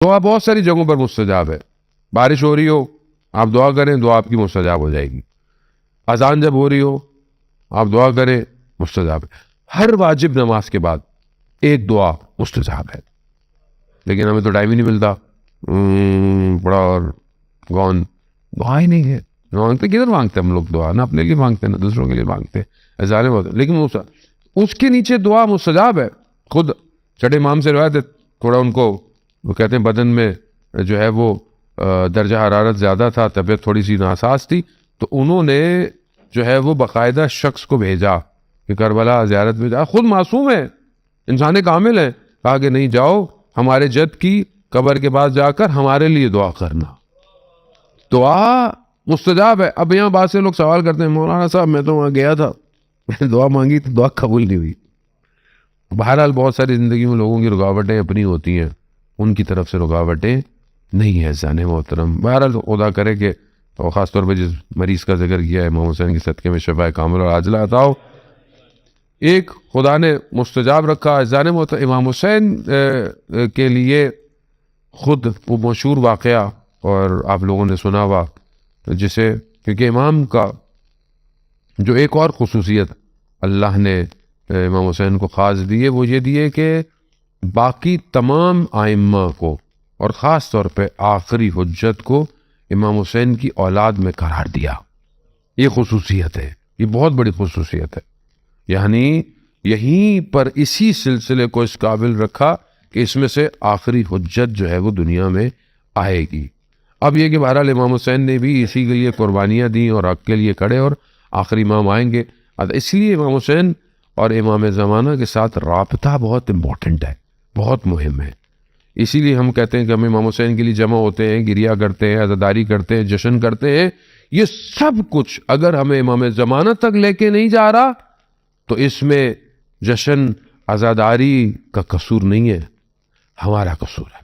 दुआ बहुत सारी जगहों पर मुस्तजाब है। बारिश हो रही हो, आप दुआ करें, दुआ आपकी मुस्तजाब हो जाएगी। अजान जब हो रही हो, आप दुआ करें, मुस्तजाब है। हर वाजिब नमाज के बाद एक दुआ मुस्तजाब है। लेकिन हमें तो टाइम ही नहीं मिलता, बड़ा और गौन दुआ ही नहीं है। मांगते किधर मांगते हम लोग दुआ, ना अपने लिए मांगते ना दूसरों के लिए मांगते, ऐसा नहीं होता। लेकिन उसके नीचे दुआ मुस्तजाब है। खुद छठे इमाम से रिवायत है, थोड़ा उनको वो कहते हैं बदन में जो है वो दर्जा हरारत ज़्यादा था, तबीयत थोड़ी सी नासाज थी, तो उन्होंने जो है वो बाकायदा शख्स को भेजा कि करबला ज़ियारत में जा। खुद मासूम है, इंसान कामिल है, कहा कि नहीं जाओ, हमारे जद की कब्र के पास जाकर हमारे लिए दुआ करना। दुआ मुस्तजाब है। अब यहाँ बात से लोग सवाल करते हैं, मौलाना साहब मैं तो वहाँ गया था, मैंने दुआ मांगी तो दुआ कबूल नहीं हुई। बहरहाल बहुत सारी ज़िंदगी में लोगों की रुकावटें अपनी होती हैं, उनकी तरफ से रुकावटें नहीं है जाने मोहतरम। बहरहाल खुदा करे कि, और ख़ासतौर पर जिस मरीज़ का जिक्र किया है, इमाम हुसैन के सदक़े में शफ़ा कामिल और आजला अता हो। एक खुदा ने मुस्तजाब रखा जाने मोहतरम। इमाम हुसैन के लिए खुद वो मशहूर वाक़या और आप लोगों ने सुना हुआ, जिसे क्योंकि इमाम का जो एक और खुसूसियत अल्लाह ने इमाम हुसैन को ख़ास दी है, वो ये दी है कि बाकी तमाम आइम्मा को और ख़ास तौर पे आखिरी हुज्जत को इमाम हुसैन की औलाद में करार दिया। ये खुसूसियत है, ये बहुत बड़ी खुसूसियत है। यानी यहीं पर इसी सिलसिले को इस काबिल रखा कि इसमें से आखिरी हुज्जत जो है वो दुनिया में आएगी। अब ये कि बहरहाल इमाम हुसैन ने भी इसी के लिए कुर्बानियाँ दी और हक़ के लिए खड़े, और आखिरी इमाम आएंगे। इसलिए इमाम हुसैन और इमाम ज़माना के साथ राबता बहुत इम्पोर्टेंट है, बहुत मुहिम है। इसीलिए हम कहते हैं कि हम इमाम हुसैन के लिए जमा होते हैं, गिरिया करते हैं, अज़ादारी करते हैं, जश्न करते हैं। ये सब कुछ अगर हमें इमाम ज़माना तक लेके नहीं जा रहा तो इसमें जश्न अज़ादारी का कसूर नहीं है, हमारा कसूर है।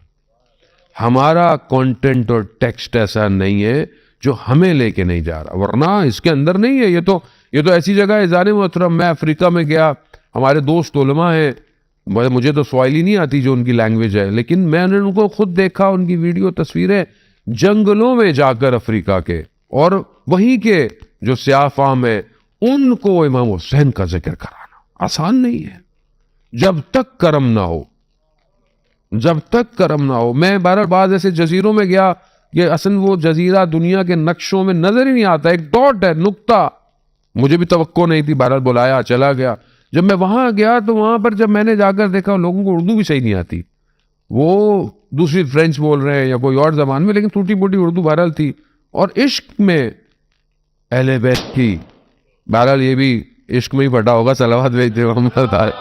हमारा कंटेंट और टेक्स्ट ऐसा नहीं है जो हमें लेके नहीं जा रहा, वरना इसके अंदर नहीं है। ये तो ऐसी जगह है जाने मोहतरम, मैं अफ्रीका में गया, हमारे दोस्त उलमा हैं, मुझे तो स्वाहिली नहीं आती जो उनकी लैंग्वेज है, लेकिन मैंने उनको खुद देखा, उनकी वीडियो तस्वीरें जंगलों में जाकर अफ्रीका के, और वहीं के जो स्याह फाम है उनको इमाम हुसैन का जिक्र कराना आसान नहीं है। जब तक करम ना हो, जब तक करम ना हो। मैं बार ऐसे जजीरों में गया, ये असल वो जजीरा दुनिया के नक्शों में नजर ही नहीं आता, एक डॉट है, नुक्ता। मुझे भी तवक्को नहीं थी, बहरहाल बुलाया, चला गया। जब मैं वहां गया तो वहां पर जब मैंने जाकर देखा लोगों को उर्दू भी सही नहीं आती, वो दूसरी फ्रेंच बोल रहे हैं या कोई और जबान में, लेकिन टूटी फूटी उर्दू बहरहाल थी। और इश्क में अहले बैत की, बहरहाल ये भी इश्क में ही फटा होगा, सलावत भेजते मोहम्मद भाई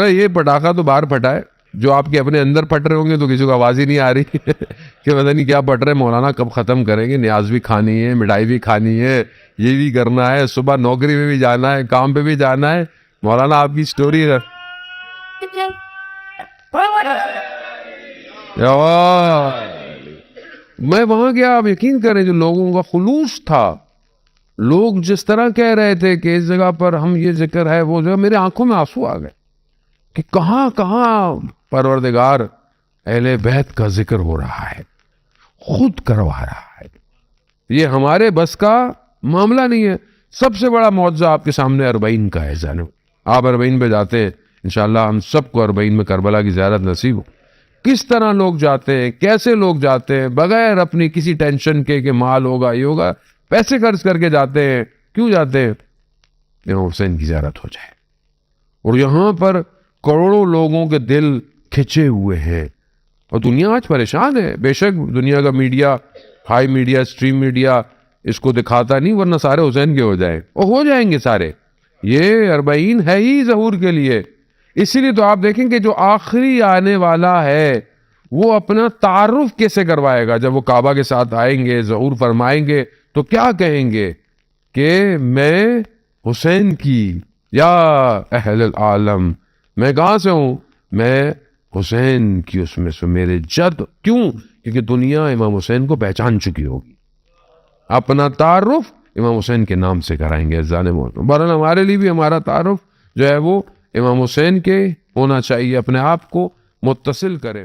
ये पटाखा तो बाहर फटा है, जो आपके अपने अंदर फट रहे होंगे तो किसी को आवाज ही नहीं आ रही कि पता नहीं क्या फट रहे। मौलाना कब खत्म करेंगे, न्याज भी खानी है, मिठाई भी खानी है, ये भी करना है, सुबह नौकरी में भी जाना है, काम पे भी जाना है। मौलाना आपकी स्टोरी है। मैं वहां गया, आप यकीन करें जो लोगों का खुलूस था, लोग जिस तरह कह रहे थे कि इस जगह पर हम ये जिक्र है वो जगह, मेरे आंखों में आंसू आ गए कि कहां कहां परवरदिगार अहले बैत का जिक्र हो रहा है, खुद करवा रहा है। ये हमारे बस का मामला नहीं है। सबसे बड़ा मौजज़ा आपके सामने अरबईन का है। जानो आप अरबईन पे जाते हैं, इंशाअल्लाह हम सबको अरबईन में करबला की ज़ियारत नसीब हो। किस तरह लोग जाते हैं, कैसे लोग जाते हैं, बगैर अपनी किसी टेंशन के माल होगा ये होगा, पैसे खर्च करके जाते हैं। क्यों जाते हैं? इमाम हुसैन की ज़ियारत हो जाए। और यहां पर करोड़ों लोगों के दिल खिंचे हुए हैं, और दुनिया आज परेशान है। बेशक दुनिया का media, high media, stream media इसको दिखाता नहीं, वरना सारे हुसैन के हो जाए, और हो जाएंगे सारे। ये अरबईन है ही ज़हूर के लिए। इसीलिए तो आप देखेंगे जो आखिरी आने वाला है वो अपना तारुफ कैसे करवाएगा। जब वो काबा के साथ आएंगे, ज़हूर फरमाएंगे, तो क्या कहेंगे कि मैं हुसैन की, या अहल आलम, मैं कहां से हूं, मैं हुसैन की उसमें से मेरे जद। क्यों? क्योंकि दुनिया इमाम हुसैन को पहचान चुकी होगी। अपना तारुफ इमाम हुसैन के नाम से कराएंगे ज़ालिमों। बहरहाल हमारे लिए भी हमारा तारुफ जो है वो इमाम हुसैन के होना चाहिए, अपने आप को मुत्तसिल करें।